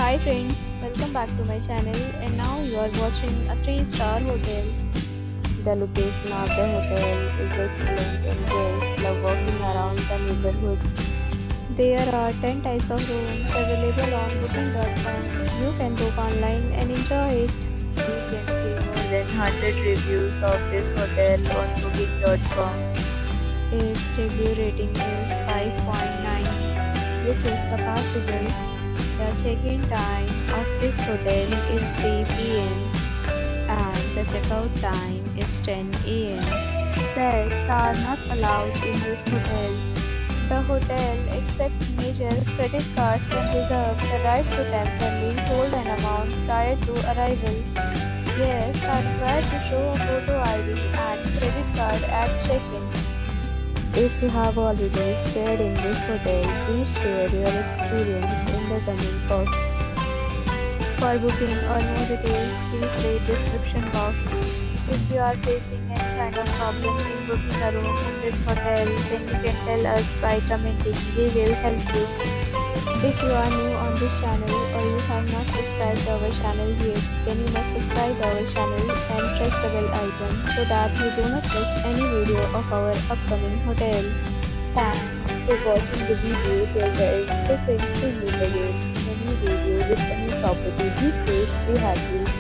Hi friends, welcome back to my channel and now you are watching a 3-star hotel. The location of the hotel is excellent and guests love walking around the neighborhood. There are 10 types of rooms available on booking.com. You can book online and enjoy it. You can see more than 100 reviews of this hotel on booking.com, Its review rating is 5.9, which is passable. The check-in time of this hotel is 3 p.m. and the checkout time is 10 a.m. pets are not allowed in this hotel. The hotel accepts major credit cards and reserves the right to temporarily hold an amount prior to arrival. Guests are required to show a photo ID and credit card at check-in. If you have already stayed in this hotel, please share your experience in the comment box. For booking or more details, please read description box. If you are facing any kind of problem in booking a room in this hotel, then you can tell us by commenting. We will help you. If you are new on this channel or you have not subscribed our channel yet, then you must subscribe our channel and press the bell icon so that you do not miss any video of our upcoming hotel. Thanks for watching the video till the end. So friends, we meet again in a new video with a new property. Be safe, be happy.